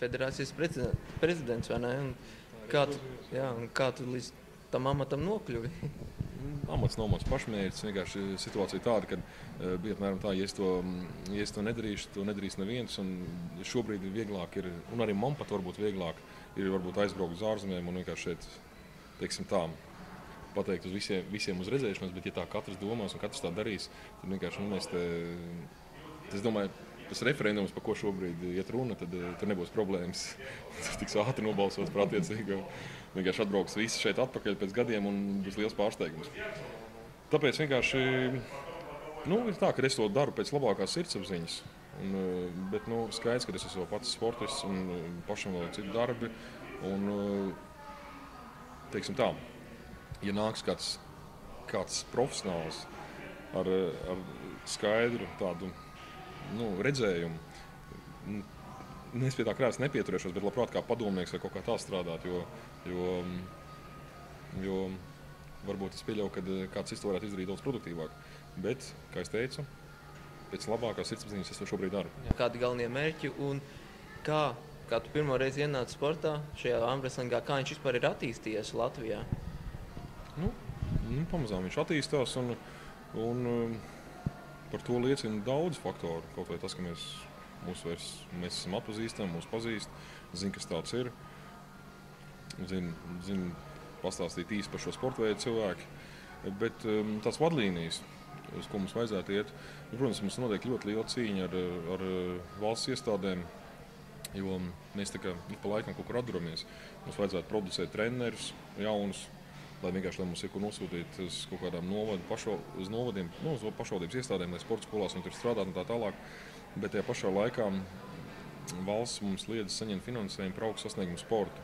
federācijas prezidents, vai ne? Un kā tu līdz tam amatam nokļuvi? Amats nav mans pašmērķis. Vienkārši situācija tāda, ka bija apmēram tā, ja es to nedarīšu, to nedarīs neviens. Šobrīd ir vieglāk, un arī man pat varbūt vieglāk, ir varbūt aizbraukt uz ārzemēm un vienkārši šeit, teiksim tā, pateikt uz visiem uz redzēšanos, bet ja tā katrs domās un katrs tā darīs, tad vienkārši mēs te, es domāju, tas referendums, par ko šobrīd iet runa, tad tur nebūs problēmas. Tas tiks ātri nobalsots par attiecīgu. Vienkārši atbrauks visi šeit atpakaļ pēc gadiem un būs liels pārsteigums. Tāpēc vienkārši, ir tā, ka es to daru pēc labākās sirdsapziņas. Bet, skaidrs, ka es esmu pats sportists un pašam vēl citu darbi. Teiksim tā, ja nāks kāds profesionāls ar skaidru tādu redzējumu. Es pie tā krēsla nepieturēšos, bet labprāt kā padomnieks vai kaut kā tā strādāt, jo varbūt es pieļauju, ka kāds cits to varētu izdarīt daudz produktīvāk. Bet, kā es teicu, pēc labākās sirdsapziņas es to šobrīd daru. Kādi galvenie mērķi un kā tu pirmo reizi ienāci sportā šajā armwrestlingā, kā viņš vispār ir attīstījies Latvijā? Pamazām viņš attīstās un par to liecina daudz faktoru. Kaut vai tas, ka mēs esam atpazīstami, mūs pazīst, zina, kas tāds ir. Zina pastāstīt īsti par šo sporta veidu cilvēki. Bet tās vadlīnijas, uz ko mums vajadzētu iet, protams, mums notiek ļoti liela cīņa ar valsts iestādēm, jo mēs tā kā ik pa laikam kaut kur atduramies. Mums vajadzētu producēt trenerus jaunus, lai mums ir ko nosūtīt uz kaut kādām novadiem, uz pašvaldības iestādēm, lai sporta skolās un tur strādāt un tā tālāk. Bet tajā pašā laikā valsts mums liedz saņemt finansējumu par augstu sasniegumu sportu.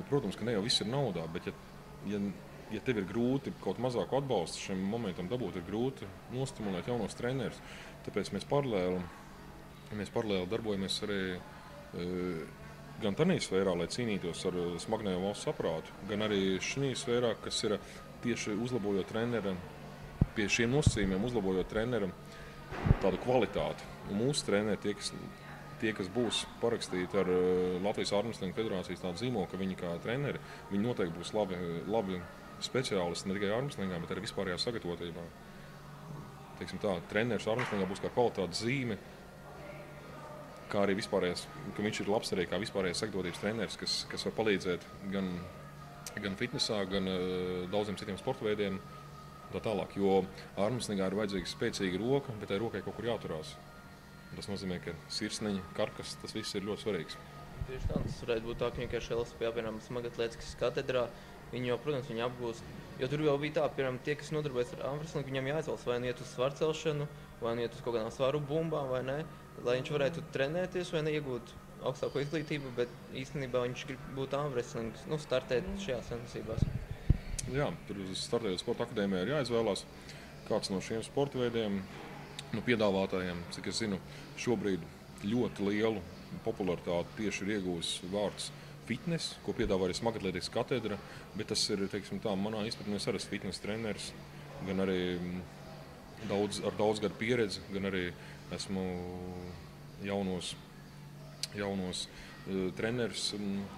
Protams, ka ne jau viss ir naudā, bet ja tev ir grūti kaut mazāku atbalstu šim momentam dabūt, ir grūti nostimulēt jaunos trenerus. Tāpēc mēs paralēli darbojamies arī gan tādā sfērā, lai cīnītos ar smagnējo valsts aprātu, gan arī šī sfērā, kas ir tieši uzlabojot treneru, pie šiem nosacījumiem uzlabojot treneru tādu kvalitāti. Un mūsu treneri, tie, kas būs parakstīti ar Latvijas Armwrestling federācijas tādu zīmogu, ka viņi kā treneri, viņi noteikti būs labi speciālisti ne tikai armwrestlingā, bet arī vispārējā sagatavotībā. Teiksim tā, treneris armwrestlingā būs kā kvalitātes zīme, kā arī vispārējais, ka viņš ir labs arī kā vispārējais sagatavotības treneris, kas var palīdzēt gan fitnesā, gan daudziem citiem sporta veidiem tā tālāk. Jo armwrestlingā ir vajadzīga spēcīga roka, bet tai rokai kaut kur jāturās. Tas nozīmē, ka sirsniņa, karkas, tas viss ir ļoti svarīgs. Tieši tā, tas varētu būt tā, ka vienkārši LSP, piemēram, smagatlētikas katedrā, viņi jau, protams, viņi apgūst. Jo tur jau bija tā, piemēram, tie, kas nodarbojas ar armwrestlingu, viņam jāizvēlas vai iet uz svarcelšanu, vai iet uz kaut kādām svaru bumbām, vai ne, lai viņš varētu trenēties vai neiegūt augstāko izglītību, bet īstenībā viņš grib būt armwrestlings, startēt šajās sacensībās. Jā, tur startējot sporta akadēmijā ir jāizvēlās kāds no šiem sporta veidiem, piedāvātājiem. Cik es zinu, šobrīd ļoti lielu popularitāti tieši ir iegūs vārds fitness, ko piedāvā arī smagatlētikas katedra, bet tas ir, teiksim tā, manā izpratnē arī fitness treneris, gan arī ar daudz gadu pieredzi, gan arī esmu jaunos treneris,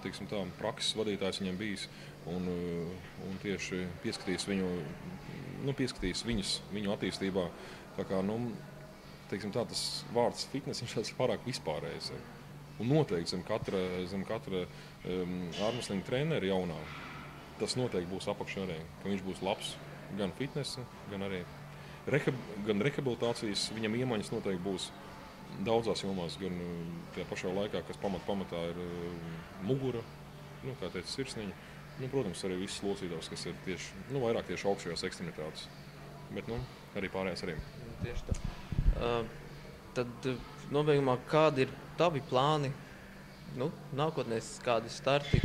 teiksim tā, prakses vadītājs viņam bijis un tieši pieskatījis viņu attīstībā. Tā kā, teiksim tā, tas vārds fitness viņš tāds pārāk vispārējs. Un noteikti zem katra armwrestling trenera jaunā, tas noteikti būs apakšā arī, ka viņš būs labs gan fitnesa, gan arī gan rehabilitācijas, viņam iemaņas noteikti būs daudzās jomās, gan tajā pašā laikā, kas pamatā ir mugura, kā teica sirsniņa. Protams, arī viss locītājs, kas ir vairāk tieši augšējās ekstremitātes, bet arī pārējās arī. Tieši tā. Tad nobeigumā, kādi ir tavi plāni, nākotnēs kādi starti,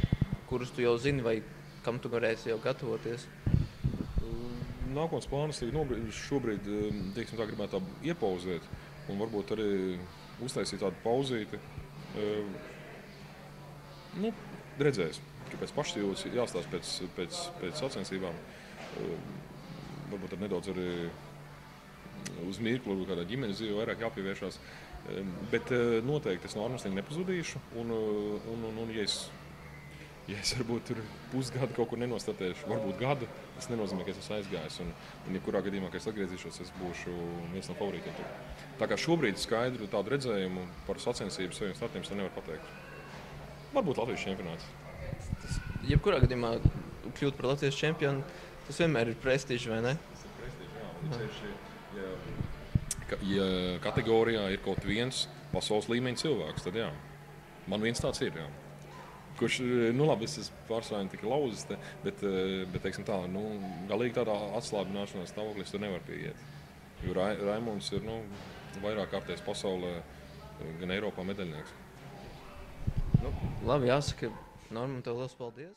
kurus tu jau zini, vai kam tu varēsi jau gatavoties? Nākotnes plānas šobrīd, teiksim tā, gribētu tā iepauzēt un varbūt arī uztaisīt tādu pauzīti. Redzēs, ka pēc pašsajūtas jāstāsta pēc sacensībām. Varbūt ar nedaudz arī uz mirkli, kādā ģimenes dzīvē vairāk jāpievēršās. Bet noteikti es no armrestlinga nepazudīšu. Un ja es varbūt tur pusgadu kaut kur nenostartēšu, varbūt gadu, tas nenozīmē, ka es esmu aizgājis. Un jebkurā gadījumā, kad es atgriezīšos, es būšu viens no favorītiem tur. Tā kā šobrīd skaidru tādu redzējumu par sacensību saviem startiem es nevaru pateikt. Varbūt Latvijas čempionāts. Jebkurā gadījumā kļūt par Latvijas čempionu, tas vienmēr ir prestižs, vai ne? Tas ir prestižs, jā. Ja kategorijā ir kaut viens pasaules līmeņa cilvēks, tad jā. Man viens tāds ir, jā. Kurš, nu labi, es esmu pārsvarā tikai lauzis, bet teiksim tā, nu, galīgi tādā atslābināšanās stāvoklī tur nevar pieiet. Jo Raimonds ir, nu, vairāk kārtējs pasaulē, gan Eiropā medaļnieks. Nu, labi, jāsaka, Norman, tev liels paldies!